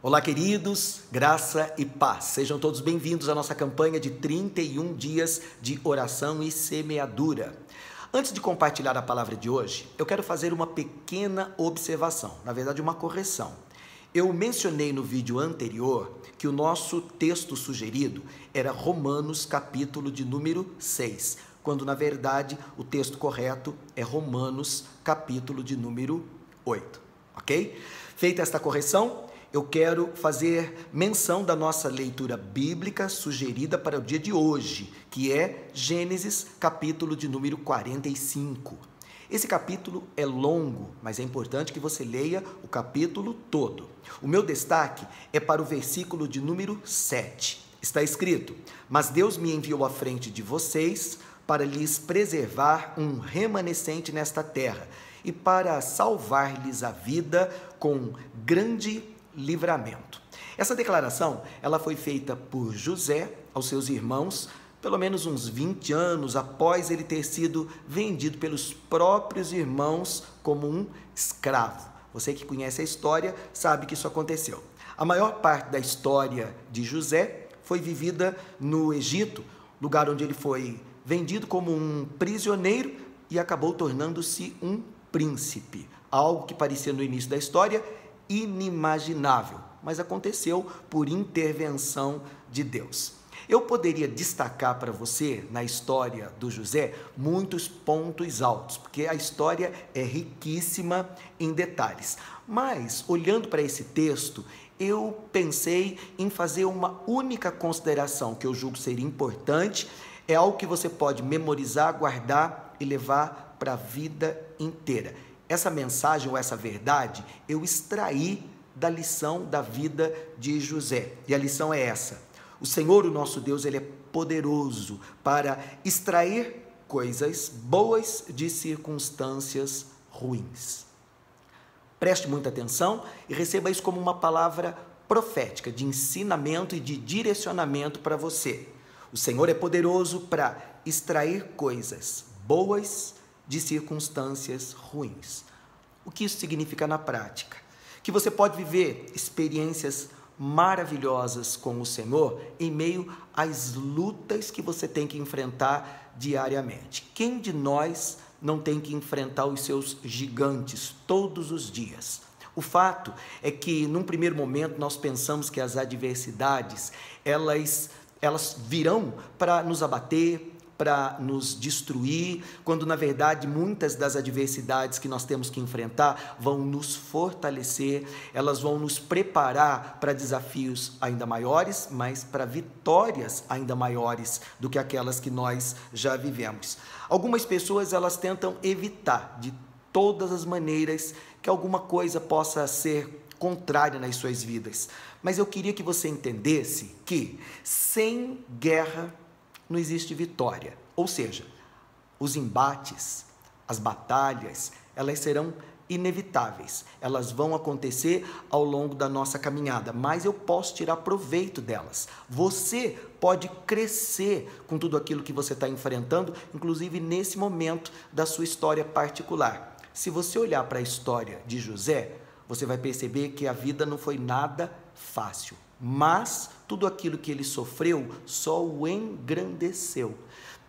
Olá, queridos, graça e paz. Sejam todos bem-vindos à nossa campanha de 31 dias de oração e semeadura. Antes de compartilhar a palavra de hoje, eu quero fazer uma pequena observação, na verdade uma correção. Eu mencionei no vídeo anterior que o nosso texto sugerido era Romanos capítulo de número 6, quando na verdade o texto correto é Romanos capítulo de número 8, ok? Feita esta correção, eu quero fazer menção da nossa leitura bíblica sugerida para o dia de hoje, que é Gênesis, capítulo de número 45. Esse capítulo é longo, mas é importante que você leia o capítulo todo. O meu destaque é para o versículo de número 7. Está escrito: "Mas Deus me enviou à frente de vocês para lhes preservar um remanescente nesta terra e para salvar-lhes a vida com grande livramento." Essa declaração, ela foi feita por José aos seus irmãos, pelo menos uns 20 anos após ele ter sido vendido pelos próprios irmãos como um escravo. Você que conhece a história sabe que isso aconteceu. A maior parte da história de José foi vivida no Egito, lugar onde ele foi vendido como um prisioneiro e acabou tornando-se um príncipe, algo que parecia no início da história inimaginável, mas aconteceu por intervenção de Deus. Eu poderia destacar para você, na história do José, muitos pontos altos, porque a história é riquíssima em detalhes. Mas, olhando para esse texto, eu pensei em fazer uma única consideração que eu julgo ser importante, é algo que você pode memorizar, guardar e levar para a vida inteira. Essa mensagem ou essa verdade eu extraí da lição da vida de José. E a lição é essa: o Senhor, o nosso Deus, ele é poderoso para extrair coisas boas de circunstâncias ruins. Preste muita atenção e receba isso como uma palavra profética, de ensinamento e de direcionamento para você. O Senhor é poderoso para extrair coisas boas de circunstâncias ruins. O que isso significa na prática? Que você pode viver experiências maravilhosas com o Senhor em meio às lutas que você tem que enfrentar diariamente. Quem de nós não tem que enfrentar os seus gigantes todos os dias? O fato é que, num primeiro momento, nós pensamos que as adversidades, elas virão para nos abater, para nos destruir, quando na verdade muitas das adversidades que nós temos que enfrentar vão nos fortalecer, elas vão nos preparar para desafios ainda maiores, mas para vitórias ainda maiores do que aquelas que nós já vivemos. Algumas pessoas, elas tentam evitar de todas as maneiras que alguma coisa possa ser contrária nas suas vidas, mas eu queria que você entendesse que sem guerra não existe vitória, ou seja, os embates, as batalhas, elas serão inevitáveis, elas vão acontecer ao longo da nossa caminhada, mas eu posso tirar proveito delas. Você pode crescer com tudo aquilo que você está enfrentando, inclusive nesse momento da sua história particular. Se você olhar para a história de José, você vai perceber que a vida não foi nada fácil, mas tudo aquilo que ele sofreu só o engrandeceu.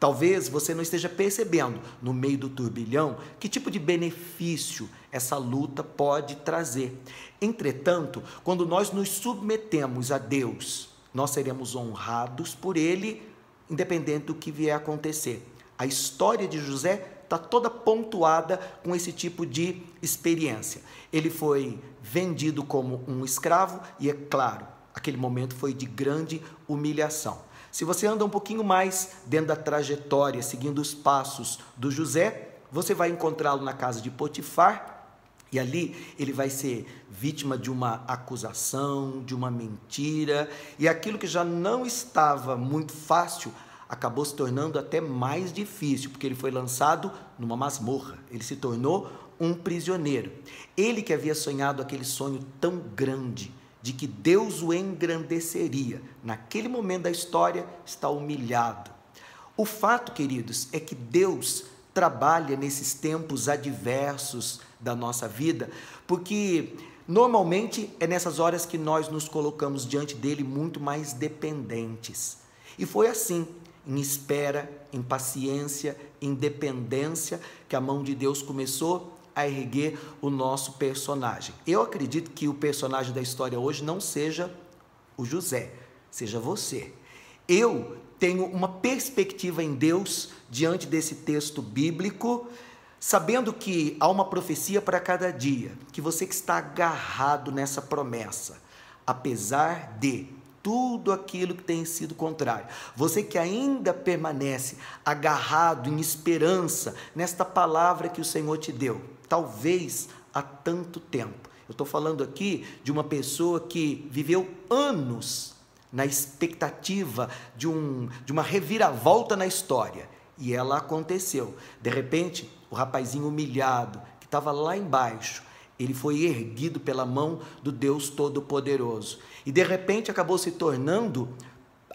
Talvez você não esteja percebendo, no meio do turbilhão, que tipo de benefício essa luta pode trazer. Entretanto, quando nós nos submetemos a Deus, nós seremos honrados por Ele, independente do que vier a acontecer. A história de José está toda pontuada com esse tipo de experiência. Ele foi vendido como um escravo e, é claro, aquele momento foi de grande humilhação. Se você anda um pouquinho mais dentro da trajetória, seguindo os passos do José, você vai encontrá-lo na casa de Potifar, e ali ele vai ser vítima de uma acusação, de uma mentira, e aquilo que já não estava muito fácil acabou se tornando até mais difícil, porque ele foi lançado numa masmorra, ele se tornou um prisioneiro. Ele que havia sonhado aquele sonho tão grande, de que Deus o engrandeceria, naquele momento da história está humilhado. O fato, queridos, é que Deus trabalha nesses tempos adversos da nossa vida, porque Normalmente é nessas horas que nós nos colocamos diante dele muito mais dependentes. E foi assim, em espera, em paciência, em dependência, que a mão de Deus começou a erguer o nosso personagem. Eu acredito que o personagem da história hoje não seja o José, seja você. Eu tenho uma perspectiva em Deus diante desse texto bíblico, sabendo que há uma profecia para cada dia, que você que está agarrado nessa promessa, apesar de tudo aquilo que tem sido contrário, você que ainda permanece agarrado em esperança nesta palavra que o Senhor te deu, talvez há tanto tempo. Eu estou falando aqui de uma pessoa que viveu anos na expectativa de uma reviravolta na história, e ela aconteceu. De repente, o rapazinho humilhado, que estava lá embaixo, ele foi erguido pela mão do Deus Todo-Poderoso. E de repente acabou se tornando,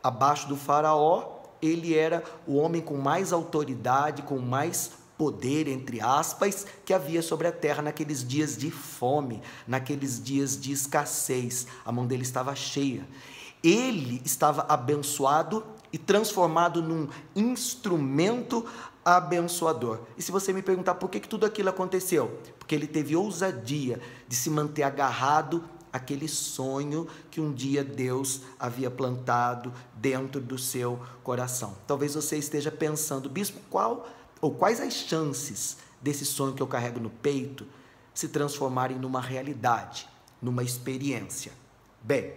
abaixo do faraó, ele era o homem com mais autoridade, com mais poder, entre aspas, que havia sobre a terra naqueles dias de fome, naqueles dias de escassez. A mão dele estava cheia. Ele estava abençoado e transformado num instrumento abençoador. E se você me perguntar por que tudo aquilo aconteceu? Porque ele teve ousadia de se manter agarrado àquele sonho que um dia Deus havia plantado dentro do seu coração. Talvez você esteja pensando, bispo, quais as chances desse sonho que eu carrego no peito se transformarem numa realidade, numa experiência? Bem,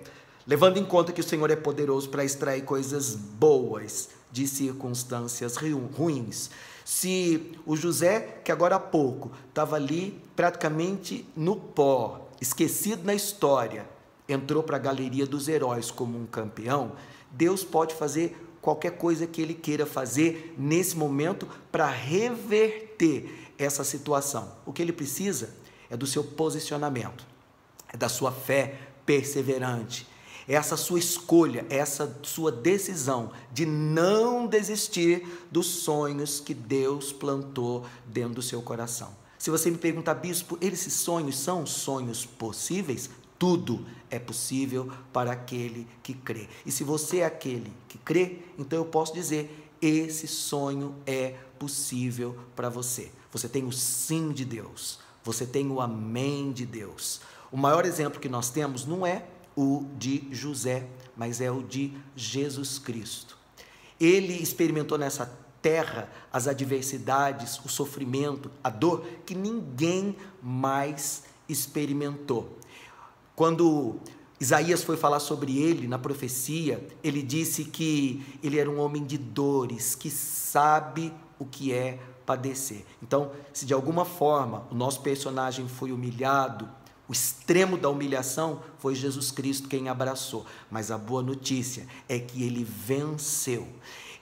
levando em conta que o Senhor é poderoso para extrair coisas boas de circunstâncias ruins. Se o José, que agora há pouco estava ali praticamente no pó, esquecido na história, entrou para a galeria dos heróis como um campeão, Deus pode fazer qualquer coisa que Ele queira fazer nesse momento para reverter essa situação. O que Ele precisa é do seu posicionamento, é da sua fé perseverante, essa sua escolha, essa sua decisão de não desistir dos sonhos que Deus plantou dentro do seu coração. Se você me perguntar, bispo, esses sonhos são sonhos possíveis? Tudo é possível para aquele que crê. E se você é aquele que crê, então eu posso dizer, esse sonho é possível para você. Você tem o sim de Deus, você tem o amém de Deus. O maior exemplo que nós temos não é o de José, mas é o de Jesus Cristo. Ele experimentou nessa terra as adversidades, o sofrimento, a dor que ninguém mais experimentou. Quando Isaías foi falar sobre ele na profecia, ele disse que ele era um homem de dores, que sabe o que é padecer. Então, se de alguma forma o nosso personagem foi humilhado, o extremo da humilhação foi Jesus Cristo quem abraçou. Mas a boa notícia é que ele venceu.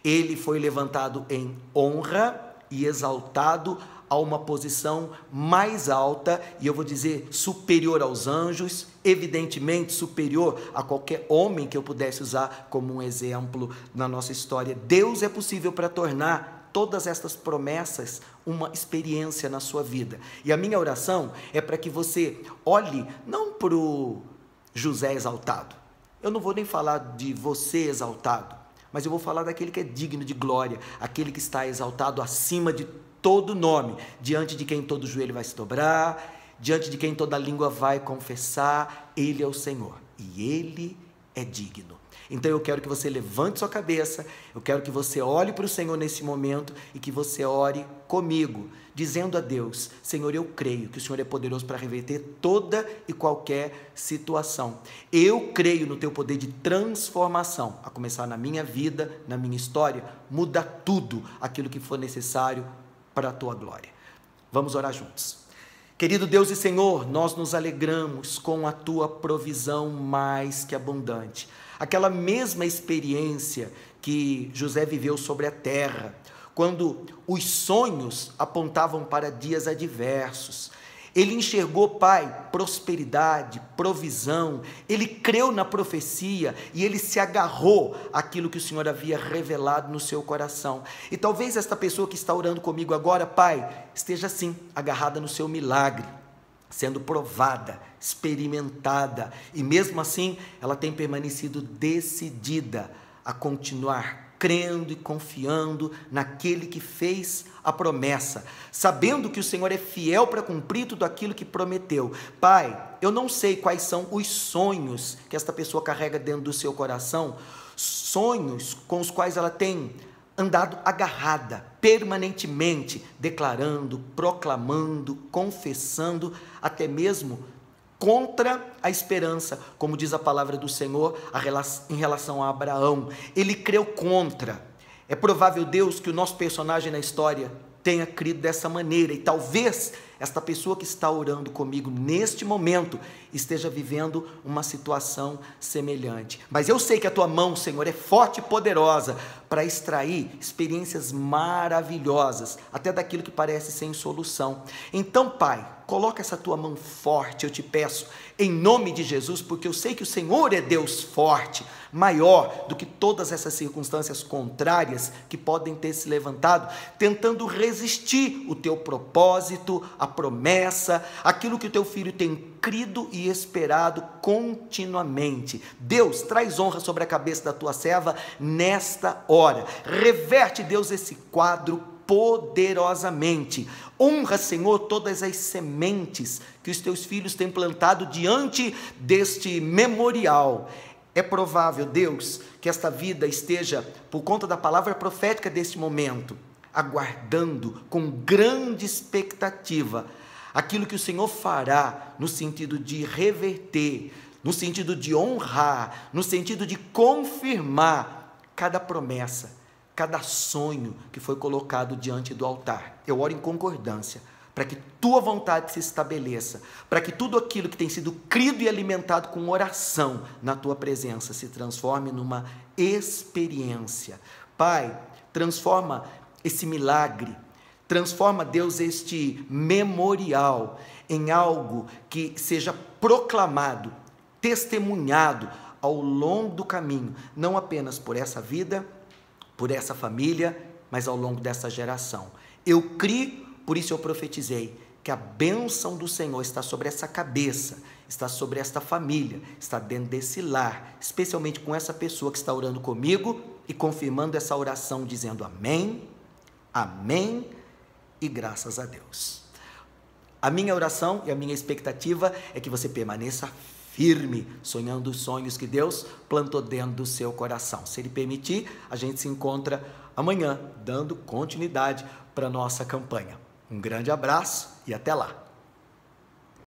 Ele foi levantado em honra e exaltado a uma posição mais alta, e eu vou dizer superior aos anjos, evidentemente superior a qualquer homem que eu pudesse usar como um exemplo na nossa história. Deus é possível para tornar todas estas promessas uma experiência na sua vida. E a minha oração é para que você olhe não para o José exaltado. Eu não vou nem falar de você exaltado, mas eu vou falar daquele que é digno de glória, aquele que está exaltado acima de todo nome, diante de quem todo joelho vai se dobrar, diante de quem toda língua vai confessar, Ele é o Senhor e Ele é digno. Então eu quero que você levante sua cabeça, eu quero que você olhe para o Senhor nesse momento e que você ore comigo, dizendo a Deus, Senhor, eu creio que o Senhor é poderoso para reverter toda e qualquer situação. Eu creio no teu poder de transformação, a começar na minha vida, na minha história, muda tudo aquilo que for necessário para a tua glória. Vamos orar juntos. Querido Deus e Senhor, nós nos alegramos com a tua provisão mais que abundante. Aquela mesma experiência que José viveu sobre a terra, quando os sonhos apontavam para dias adversos. Ele enxergou, Pai, prosperidade, provisão, ele creu na profecia e ele se agarrou àquilo que o Senhor havia revelado no seu coração. E talvez esta pessoa que está orando comigo agora, Pai, esteja assim, agarrada no seu milagre, sendo provada, experimentada, e mesmo assim ela tem permanecido decidida a continuar crendo e confiando naquele que fez a promessa, sabendo que o Senhor é fiel para cumprir tudo aquilo que prometeu. Pai, eu não sei quais são os sonhos que esta pessoa carrega dentro do seu coração, sonhos com os quais ela tem andado agarrada, permanentemente, declarando, proclamando, confessando, até mesmo contra a esperança, como diz a palavra do Senhor em relação a Abraão. Ele creu contra. É provável, Deus, que o nosso personagem na história tenha crido dessa maneira, e talvez esta pessoa que está orando comigo neste momento esteja vivendo uma situação semelhante. Mas eu sei que a tua mão, Senhor, é forte e poderosa para extrair experiências maravilhosas, até daquilo que parece sem solução. Então, Pai, coloca essa tua mão forte, eu te peço, em nome de Jesus, porque eu sei que o Senhor é Deus forte, maior do que todas essas circunstâncias contrárias que podem ter se levantado, tentando resistir o teu propósito, a promessa, aquilo que o teu filho tem crido e esperado continuamente. Deus, traz honra sobre a cabeça da tua serva nesta hora. Reverte, Deus, esse quadro poderosamente. Honra, Senhor, todas as sementes que os teus filhos têm plantado diante deste memorial. É provável, Deus, que esta vida esteja, por conta da palavra profética deste momento, aguardando com grande expectativa aquilo que o Senhor fará no sentido de reverter, no sentido de honrar, no sentido de confirmar cada promessa, cada sonho que foi colocado diante do altar. Eu oro em concordância para que tua vontade se estabeleça, para que tudo aquilo que tem sido crido e alimentado com oração na tua presença se transforme numa experiência. Pai, transforma esse milagre, transforma, Deus, este memorial em algo que seja proclamado, testemunhado ao longo do caminho, não apenas por essa vida, por essa família, mas ao longo dessa geração. Eu criei, por isso eu profetizei, que a bênção do Senhor está sobre essa cabeça, está sobre esta família, está dentro desse lar, especialmente com essa pessoa que está orando comigo e confirmando essa oração, dizendo amém, amém e graças a Deus. A minha oração e a minha expectativa é que você permaneça firme, sonhando os sonhos que Deus plantou dentro do seu coração. Se Ele permitir, a gente se encontra amanhã, dando continuidade para a nossa campanha. Um grande abraço e até lá!